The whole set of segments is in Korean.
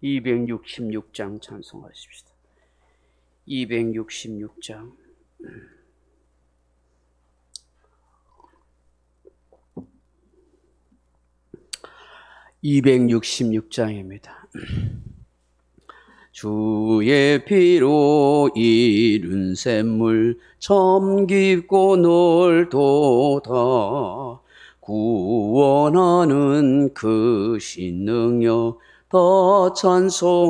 266장 찬송하십시다. 266장. 266장입니다. 주의 피로 이룬 샘물 점 깊고 넓도다. 구원하는 그 신능력 더 찬송할지라.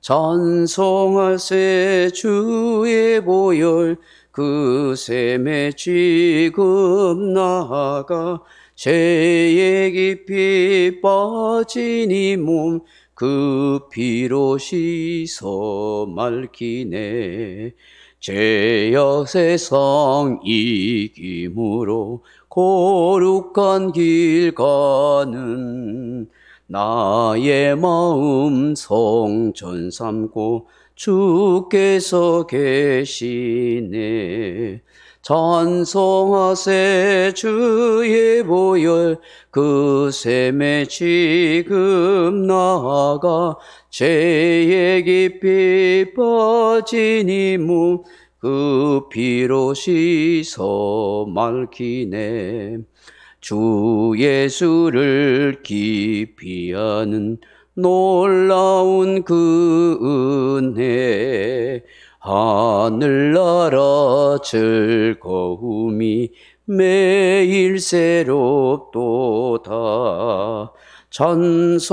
찬송하세 주의 보혈 그 샘에 지금 나아가 죄에 깊이 빠진 이 몸 그 피로 씻어 맑히네. 죄악 세상 이김으로 거룩한 길 가는 나의 마음 성전 삼고 주께서 계시네. 찬송하세 주의 보혈 그 샘에 지금 나아가 죄에 깊이 빠진 이 몸 그 피로 씻어 맑히네. 주 예수를 깊이 아는 놀라운 그 은혜 하늘나라 즐거움이 매일 새롭도다.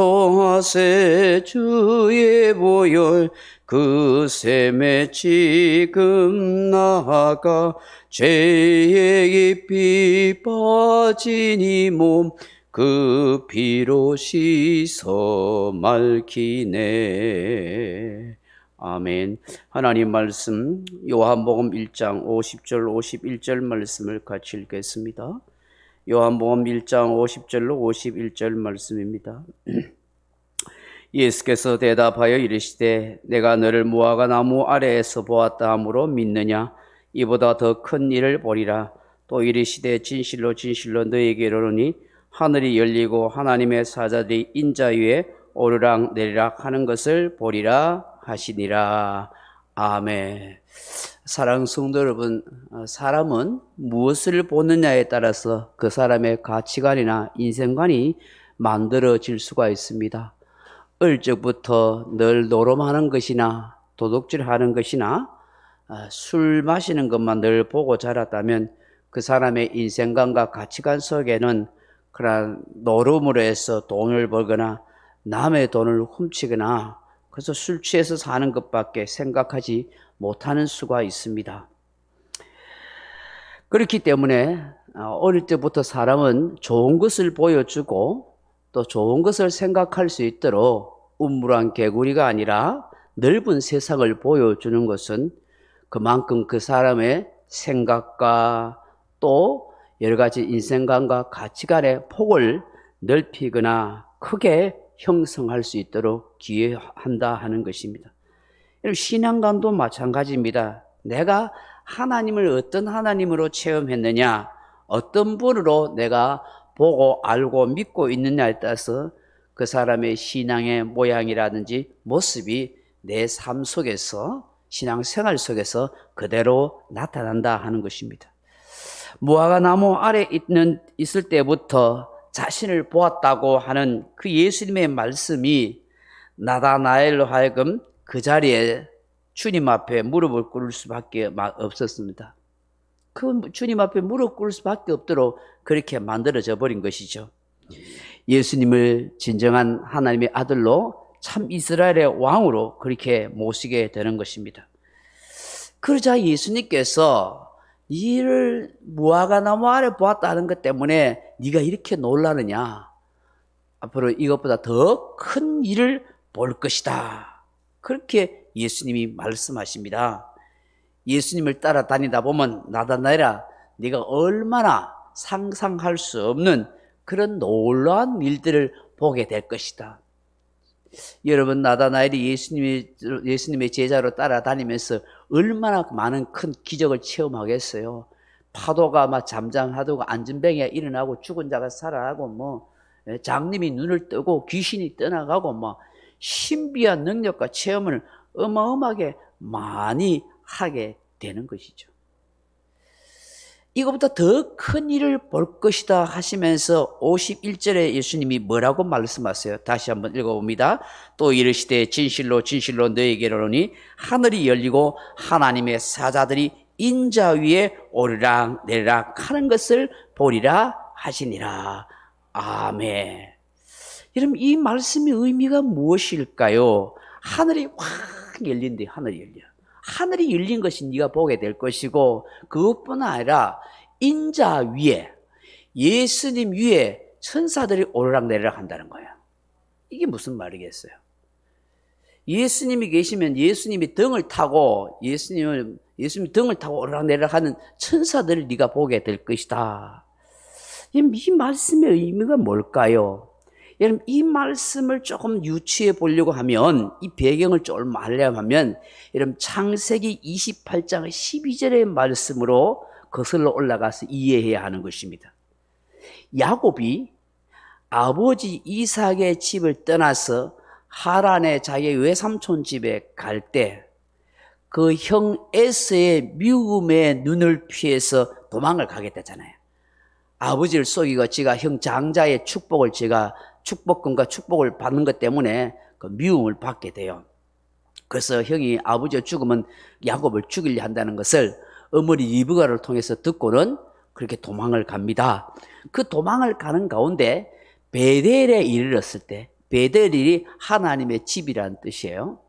찬송하세 주의 보혈 그 샘에 지금 나아가 죄에 깊이 빠진 이 몸 그 피로 씻어 맑히네. 아멘. 하나님 말씀 요한복음 1장 50절 51절 말씀을 같이 읽겠습니다. 요한복음 1장 50절로 51절 말씀입니다. 예수께서 대답하여 이르시되 내가 너를 무화과 나무 아래에서 보았다 하므로 믿느냐? 이보다 더 큰 일을 보리라. 또 이르시되 진실로 진실로 너에게 이르노니 하늘이 열리고 하나님의 사자들이 인자 위에 오르락 내리락 하는 것을 보리라 하시니라. 아멘. 사랑하는 성도 여러분, 사람은 무엇을 보느냐에 따라서 그 사람의 가치관이나 인생관이 만들어질 수가 있습니다. 어릴 적부터 늘 노름하는 것이나 도둑질하는 것이나 술 마시는 것만 늘 보고 자랐다면 그 사람의 인생관과 가치관 속에는 그런 노름으로 해서 돈을 벌거나 남의 돈을 훔치거나 그래서 술 취해서 사는 것밖에 생각하지 못하는 수가 있습니다. 그렇기 때문에 어릴 때부터 사람은 좋은 것을 보여주고 또 좋은 것을 생각할 수 있도록 우물한 개구리가 아니라 넓은 세상을 보여주는 것은 그만큼 그 사람의 생각과 또 여러 가지 인생관과 가치관의 폭을 넓히거나 크게 형성할 수 있도록 기여한다 하는 것입니다. 신앙관도 마찬가지입니다. 내가 하나님을 어떤 하나님으로 체험했느냐, 어떤 분으로 내가 보고 알고 믿고 있느냐에 따라서 그 사람의 신앙의 모양이라든지 모습이 내 삶 속에서 신앙생활 속에서 그대로 나타난다 하는 것입니다. 무화과 나무 아래 있을 때부터 자신을 보았다고 하는 그 예수님의 말씀이 나다나엘로 하여금 그 자리에 주님 앞에 무릎을 꿇을 수밖에 없었습니다. 그 주님 앞에 무릎 꿇을 수밖에 없도록 그렇게 만들어져 버린 것이죠. 예수님을 진정한 하나님의 아들로 참 이스라엘의 왕으로 그렇게 모시게 되는 것입니다. 그러자 예수님께서 이를 무화과 나무 아래 보았다는 것 때문에 네가 이렇게 놀라느냐? 앞으로 이것보다 더 큰 일을 볼 것이다. 그렇게 예수님이 말씀하십니다. 예수님을 따라다니다 보면 나다나엘아, 네가 얼마나 상상할 수 없는 그런 놀라운 일들을 보게 될 것이다. 여러분, 나다나엘이 예수님의 제자로 따라다니면서 얼마나 많은 큰 기적을 체험하겠어요. 파도가 막 잠잠하다가 안전병에 일어나고 죽은 자가 살아나고 장님이 눈을 뜨고 귀신이 떠나가고 막 신비한 능력과 체험을 어마어마하게 많이 하게 되는 것이죠. 이거보다 더 큰 일을 볼 것이다 하시면서 51절에 예수님이 뭐라고 말씀하세요? 다시 한번 읽어봅니다. 또 이르시되 진실로 진실로 너희에게로 오니 하늘이 열리고 하나님의 사자들이 인자 위에 오르락 내리락 하는 것을 보리라 하시니라. 아멘. 여러분, 이 말씀의 의미가 무엇일까요? 하늘이 확 열린대. 하늘이 열려. 하늘이 열린 것이 네가 보게 될 것이고, 그것뿐 아니라 인자 위에, 예수님 위에 천사들이 오르락내리락 한다는 거예요. 이게 무슨 말이겠어요? 예수님이 계시면 예수님이 등을 타고 예수님이 등을 타고 오르락내리락 하는 천사들을 네가 보게 될 것이다. 이 말씀의 의미가 뭘까요? 여러분, 이 말씀을 조금 유추해 보려고 하면, 이 배경을 조금 알려면 하면, 여러분, 창세기 28장 12절의 말씀으로 거슬러 올라가서 이해해야 하는 것입니다. 야곱이 아버지 이삭의 집을 떠나서 하란의 자기의 외삼촌 집에 갈 때, 그 형 에서의 미움의 눈을 피해서 도망을 가겠다잖아요. 아버지를 속이고 지가 형 장자의 축복금과 축복을 받는 것 때문에 그 미움을 받게 돼요. 그래서 형이 아버지가 죽으면 야곱을 죽이려 한다는 것을 어머니 리브가를 통해서 듣고는 그렇게 도망을 갑니다. 그 도망을 가는 가운데 베델에 이르렀을 때, 베델이 하나님의 집이라는 뜻이에요.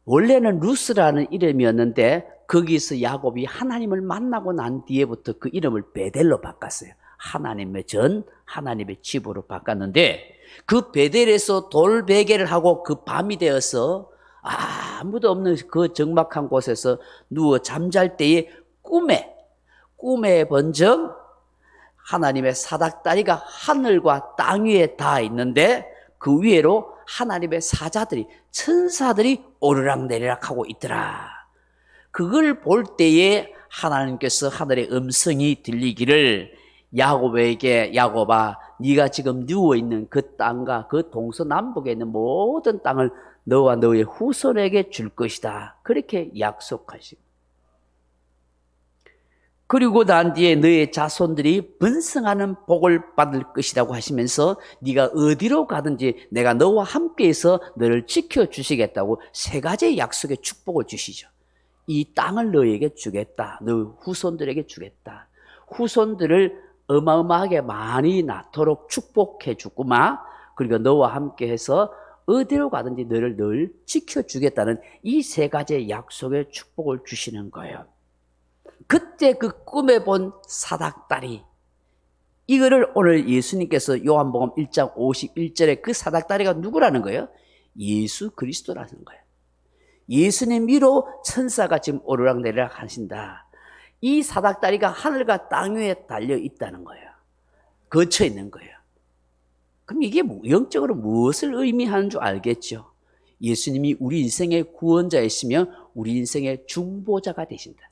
원래는 루스라는 이름이었는데 거기서 야곱이 하나님을 만나고 난 뒤에부터 그 이름을 베델로 바꿨어요. 하나님의 전, 하나님의 집으로 바꿨는데, 그 베델에서 돌베개를 하고 그 밤이 되어서 아무도 없는 그 적막한 곳에서 누워 잠잘 때에 꿈에 번쩍 하나님의 사닥다리가 하늘과 땅 위에 닿아 있는데, 그 위에로 하나님의 사자들이, 천사들이 오르락내리락 하고 있더라. 그걸 볼 때에 하나님께서 하늘의 음성이 들리기를, 야곱에게, 야곱아, 네가 지금 누워있는 그 땅과 그 동서남북에 있는 모든 땅을 너와 너의 후손에게 줄 것이다. 그렇게 약속하시고, 그리고 난 뒤에 너의 자손들이 번성하는 복을 받을 것이라고 하시면서 네가 어디로 가든지 내가 너와 함께해서 너를 지켜주시겠다고 세 가지의 약속의 축복을 주시죠. 이 땅을 너에게 주겠다. 너 후손들에게 주겠다. 후손들을 어마어마하게 많이 낳도록 축복해 주구마. 그리고 너와 함께해서 어디로 가든지 너를 늘 지켜주겠다는 이 세 가지의 약속의 축복을 주시는 거예요. 그때 그 꿈에 본 사닥다리, 이거를 오늘 예수님께서 요한복음 1장 51절에 그 사닥다리가 누구라는 거예요? 예수 그리스도라는 거예요. 예수님 위로 천사가 지금 오르락내리락 하신다. 이 사닥다리가 하늘과 땅 위에 달려 있다는 거예요. 거쳐 있는 거예요. 그럼 이게 영적으로 무엇을 의미하는 줄 알겠죠? 예수님이 우리 인생의 구원자이시며 우리 인생의 중보자가 되신다.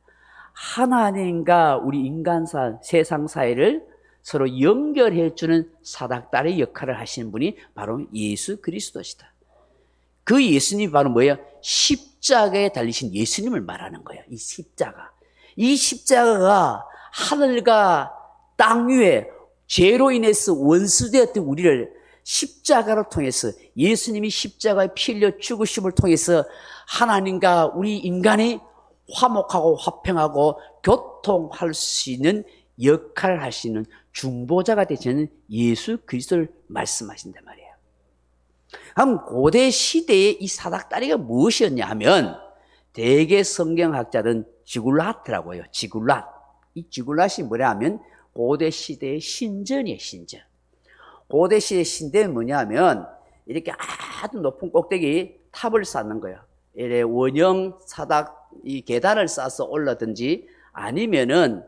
하나님과 우리 인간사, 세상 사회를 서로 연결해 주는 사닥다리 역할을 하시는 분이 바로 예수 그리스도시다. 그 예수님이 바로 뭐예요? 십자가에 달리신 예수님을 말하는 거예요. 이 십자가. 이 십자가가 하늘과 땅 위에 죄로 인해서 원수되었던 우리를 십자가로 통해서, 예수님이 십자가에 피 흘려 죽으심을 통해서 하나님과 우리 인간이 화목하고 화평하고 교통할 수 있는 역할을 하시는 중보자가 되시는 예수 그리스도를 말씀하신단 말이에요. 그럼 고대 시대의 이 사닥다리가 무엇이었냐 하면, 대개 성경학자들은 지굴랏이라고 해요. 지굴랏. 이 지굴랏이 뭐냐 하면 고대 시대의 신전이에요. 신전. 고대 시대의 신전은 뭐냐 하면 이렇게 아주 높은 꼭대기 탑을 쌓는 거예요. 이래 원형 사닥 이 계단을 쌓아서 올라든지, 아니면은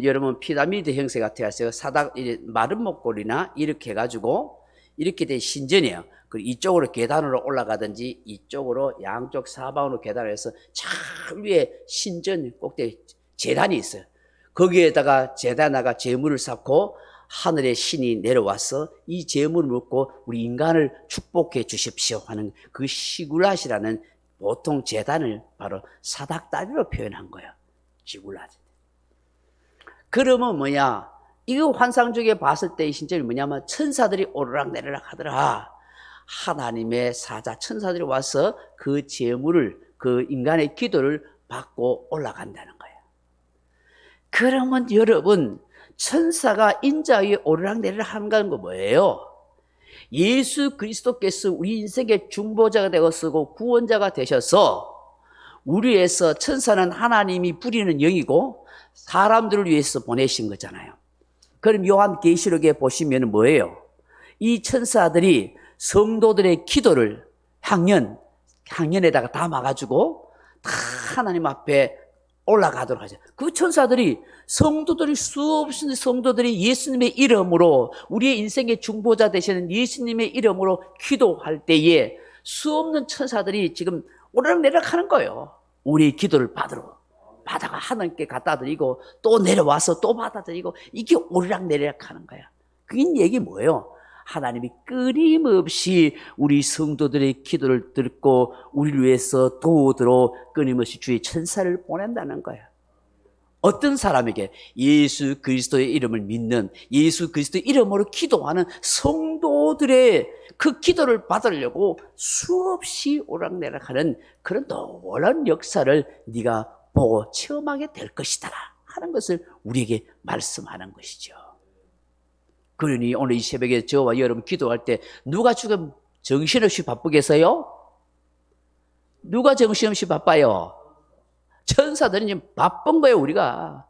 여러분 피라미드 형태 같아서 사닥 마른 목골이나 이렇게 해가지고 이렇게 된 신전이에요. 그리고 이쪽으로 계단으로 올라가든지 이쪽으로 양쪽 사방으로 계단을 해서 저 위에 신전 꼭대기 제단이 있어요. 거기에다가 제단에다가 제물을 쌓고 하늘의 신이 내려와서 이 재물을 먹고 우리 인간을 축복해 주십시오 하는 그 시굴랏이라는 보통 제단을 바로 사닥다리로 표현한 거예요. 시굴랏. 그러면 뭐냐? 이거 환상 중에 봤을 때의 신점이 뭐냐면 천사들이 오르락내리락 하더라. 하나님의 사자 천사들이 와서 그 재물을, 그 인간의 기도를 받고 올라간다는 거예요. 그러면 여러분, 천사가 인자 위에 오르락내리락 하는 건 뭐예요? 예수 그리스도께서 우리 인생의 중보자가 되었고 구원자가 되셔서 우리에서, 천사는 하나님이 부리는 영이고 사람들을 위해서 보내신 거잖아요. 그럼 요한계시록에 보시면 뭐예요? 이 천사들이 성도들의 기도를 향연에다가 담아가지고 다 하나님 앞에 올라가도록 하죠. 그 천사들이 성도들이 수없이 성도들이 예수님의 이름으로, 우리의 인생의 중보자 되시는 예수님의 이름으로 기도할 때에 수없는 천사들이 지금 오르락내리락 하는 거예요. 우리의 기도를 받아가 하나님께 갖다 드리고 또 내려와서 또 받아들이고, 이게 오르락내리락 하는 거야. 그게 얘기 뭐예요? 하나님이 끊임없이 우리 성도들의 기도를 듣고 우리를 위해서 도우도록 끊임없이 주의 천사를 보낸다는 거야. 어떤 사람에게? 예수 그리스도의 이름을 믿는, 예수 그리스도의 이름으로 기도하는 성도들의 그 기도를 받으려고 수없이 오락내락하는 그런 놀라운 역사를 네가 보고 체험하게 될 것이다 하는 것을 우리에게 말씀하는 것이죠. 그러니 오늘 이 새벽에 저와 여러분 기도할 때 누가 지금 정신없이 바쁘겠어요? 누가 정신없이 바빠요? 천사들은 지금 바쁜 거예요, 우리가.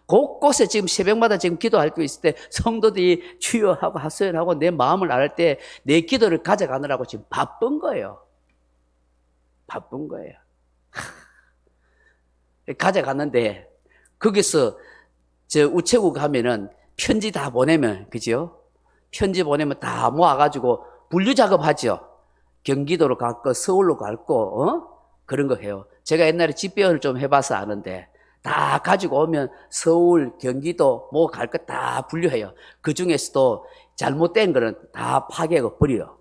곳곳에 지금 새벽마다 지금 기도할 때 있을 때 성도들이 주여하고 하소연하고 내 마음을 알 때 내 기도를 가져가느라고 지금 바쁜 거예요. 바쁜 거예요. 가져갔는데 거기서 저 우체국 가면은 편지 다 보내면, 그죠? 편지 보내면 다 모아가지고 분류 작업하죠. 경기도로 갈거, 서울로 갈거, 그런 거 해요. 제가 옛날에 집배원을 좀 해봐서 아는데, 다 가지고 오면 서울, 경기도 뭐 갈 거 다 분류해요. 그 중에서도 잘못된 거는 다 파괴하고 버려요.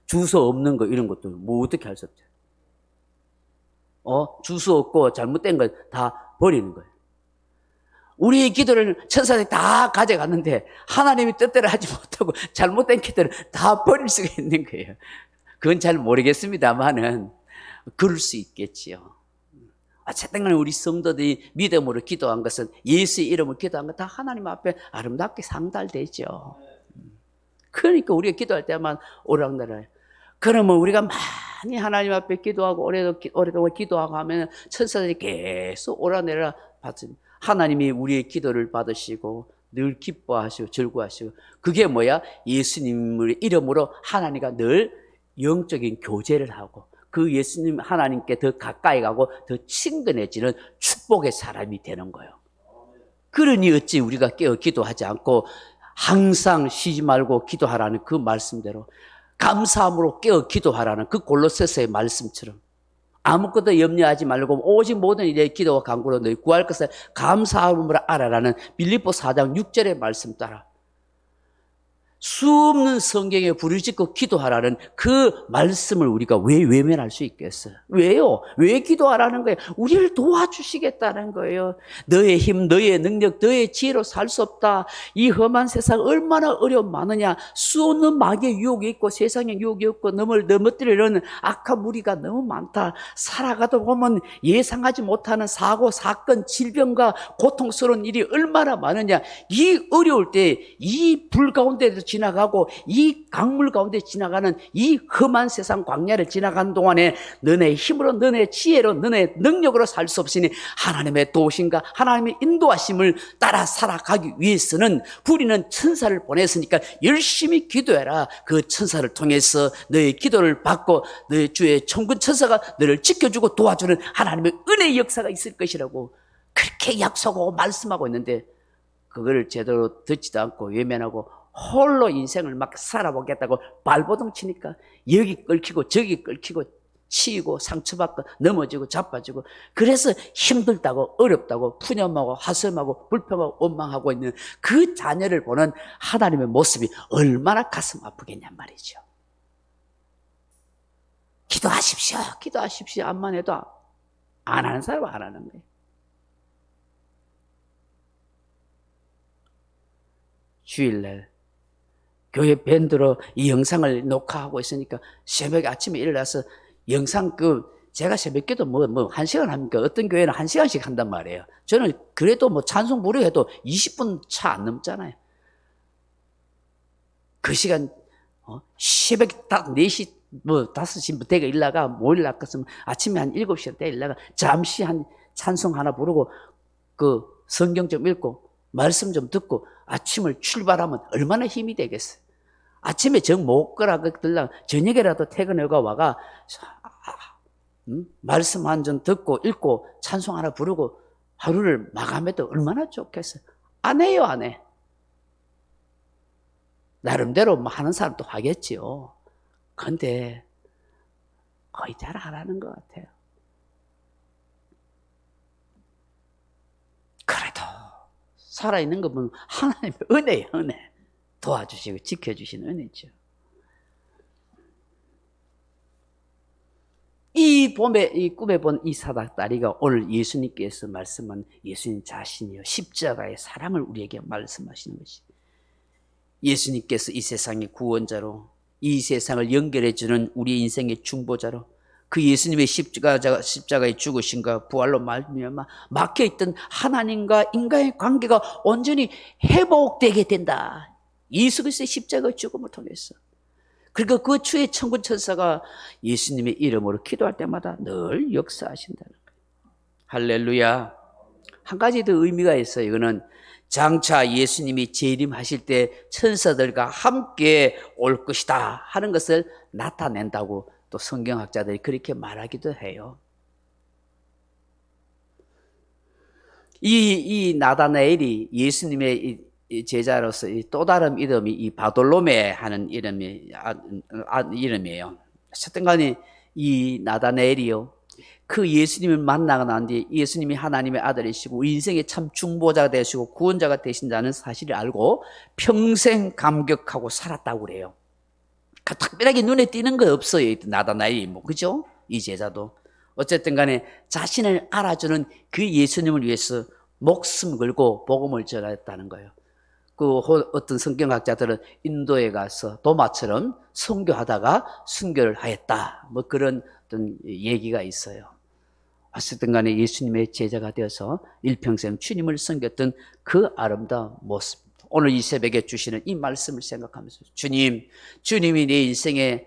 주소 없는 거, 이런 것도 뭐 어떻게 할 수 없죠. 주소 없고 잘못된 건 다 버리는 거예요. 우리의 기도를 천사들이 다 가져갔는데 하나님이 뜻대로 하지 못하고 잘못된 기도를 다 버릴 수가 있는 거예요. 그건 잘 모르겠습니다만은 그럴 수 있겠지요. 어쨌든 간에 우리 성도들이 믿음으로 기도한 것은, 예수의 이름으로 기도한 것 다 하나님 앞에 아름답게 상달되죠. 그러니까 우리가 기도할 때만 오락내락. 그러면 우리가 많이 하나님 앞에 기도하고 오래동안 기도하고 하면 천사들이 계속 오락내락 받습니다. 하나님이 우리의 기도를 받으시고 늘 기뻐하시고 즐거워하시고, 그게 뭐야? 예수님의 이름으로 하나님과 늘 영적인 교제를 하고 그 예수님 하나님께 더 가까이 가고 더 친근해지는 축복의 사람이 되는 거예요. 그러니 어찌 우리가 깨어 기도하지 않고 항상 쉬지 말고 기도하라는 그 말씀대로, 감사함으로 깨어 기도하라는 그 골로새서의 말씀처럼 아무것도 염려하지 말고 오직 모든 일에 기도와 간구로 너희 구할 것을 감사함으로 알아라는 빌립보 4장 6절의 말씀 따라 수없는 성경에 부르짖고 기도하라는 그 말씀을 우리가 왜 외면할 수 있겠어요? 왜요? 왜 기도하라는 거예요? 우리를 도와주시겠다는 거예요. 너의 힘, 너의 능력, 너의 지혜로 살 수 없다. 이 험한 세상 얼마나 어려움 많으냐. 수없는 마귀의 유혹이 있고 세상의 유혹이 있고 넘어뜨리려는 악한 무리가 너무 많다. 살아가다 보면 예상하지 못하는 사고, 사건, 질병과 고통스러운 일이 얼마나 많으냐. 이 어려울 때 이 불 가운데도 지나가고 이 강물 가운데 지나가는 이 험한 세상 광야를 지나가는 동안에 너네 힘으로, 너네 지혜로, 너네 능력으로 살 수 없으니 하나님의 도우심과 하나님의 인도하심을 따라 살아가기 위해서는 우리는 천사를 보냈으니까 열심히 기도해라. 그 천사를 통해서 너의 기도를 받고 너의 주의 천군 천사가 너를 지켜주고 도와주는 하나님의 은혜의 역사가 있을 것이라고 그렇게 약속하고 말씀하고 있는데, 그걸 제대로 듣지도 않고 외면하고 홀로 인생을 막 살아보겠다고 발버둥 치니까 여기 끓히고 저기 끓히고 치이고 상처받고 넘어지고 자빠지고 그래서 힘들다고 어렵다고 푸념하고 하소연하고 불평하고 원망하고 있는 그 자녀를 보는 하나님의 모습이 얼마나 가슴 아프겠냔 말이죠. 기도하십시오. 기도하십시오. 암만 해도 안 하는 사람은 안 하는 거예요. 주일날 교회 밴드로 이 영상을 녹화하고 있으니까 새벽에 아침에 일어나서 영상 제가 새벽기도 뭐 1시간 합니까? 어떤 교회는 1시간씩 한단 말이에요. 저는 그래도 뭐 찬송 부르해도 20분 차 안 넘잖아요. 그 시간 새벽에 딱 4시 5시 대가 일나가 뭐 일나갔으면 아침에 한 7시에 때 일나가 잠시 한 찬송 하나 부르고 그 성경 좀 읽고 말씀 좀 듣고 아침을 출발하면 얼마나 힘이 되겠어요. 아침에 정 못 가라거들랑 저녁에라도 퇴근해가 와가 말씀 한 전 듣고 읽고 찬송 하나 부르고 하루를 마감해도 얼마나 좋겠어요. 안 해요, 안 해. 나름대로 뭐 하는 사람도 하겠지요. 그런데 거의 잘 안 하는 것 같아요. 그래도 살아있는 거 보면 하나님의 은혜예요, 은혜. 도와주시고 지켜주시는 은혜죠. 이 꿈에 본 이 사닥다리가 오늘 예수님께서 말씀한 예수님 자신이요 십자가의 사랑을 우리에게 말씀하시는 것이 예수님께서 이 세상의 구원자로 이 세상을 연결해주는 우리 인생의 중보자로 그 예수님의 십자가의 죽으심과 부활로 말미암아 막혀있던 하나님과 인간의 관계가 온전히 회복되게 된다. 예수 그리스도의 십자가의 죽음을 통해서. 그러니까 그 주의 천군 천사가 예수님의 이름으로 기도할 때마다 늘 역사하신다는 거예요. 할렐루야. 한 가지 더 의미가 있어요. 이거는 장차 예수님이 재림하실 때 천사들과 함께 올 것이다 하는 것을 나타낸다고 또 성경학자들이 그렇게 말하기도 해요. 이 나다나엘이 예수님의 제자로서 또 다른 이름이 이 바돌로메 하는 이름이에요. 어쨌든 간에 이 나다나엘이요. 그 예수님을 만나고 난 뒤에 예수님이 하나님의 아들이시고 인생의 참 중보자가 되시고 구원자가 되신다는 사실을 알고 평생 감격하고 살았다고 그래요. 특별하게 눈에 띄는 거 없어요. 나다나엘이 그죠? 이 제자도. 어쨌든 간에 자신을 알아주는 그 예수님을 위해서 목숨 걸고 복음을 전했다는 거예요. 어떤 성경학자들은 인도에 가서 도마처럼 선교하다가 순교를 하였다. 그런 어떤 얘기가 있어요. 어쨌든 간에 예수님의 제자가 되어서 일평생 주님을 섬겼던 그 아름다운 모습. 오늘 이 새벽에 주시는 이 말씀을 생각하면서 주님이 내 인생의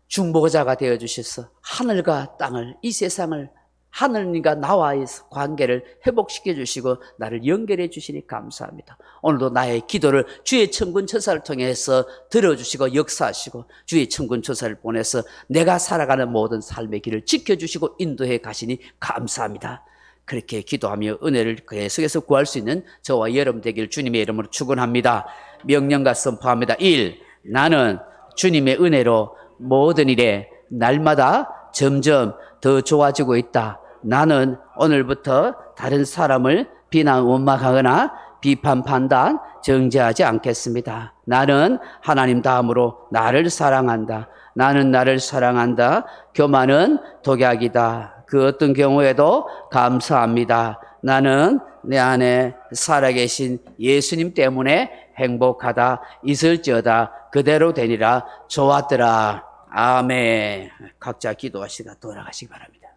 중보자가 되어주셔서 하늘과 땅을 이 세상을 하늘님과 나와의 관계를 회복시켜 주시고 나를 연결해 주시니 감사합니다. 오늘도 나의 기도를 주의 천군 천사를 통해서 들어주시고 역사하시고 주의 천군 천사를 보내서 내가 살아가는 모든 삶의 길을 지켜주시고 인도해 가시니 감사합니다. 그렇게 기도하며 은혜를 계속해서 구할 수 있는 저와 여러분 되길 주님의 이름으로 축원합니다. 명령과 선포합니다. 1. 나는 주님의 은혜로 모든 일에 날마다 점점 더 좋아지고 있다. 나는 오늘부터 다른 사람을 비난 원망하거나 비판 판단 정죄하지 않겠습니다. 나는 하나님 다음으로 나를 사랑한다. 나는 나를 사랑한다. 교만은 독약이다. 그 어떤 경우에도 감사합니다. 나는 내 안에 살아계신 예수님 때문에 행복하다. 있을지어다. 그대로 되니라. 좋았더라. 아멘. 각자 기도하시다 돌아가시기 바랍니다.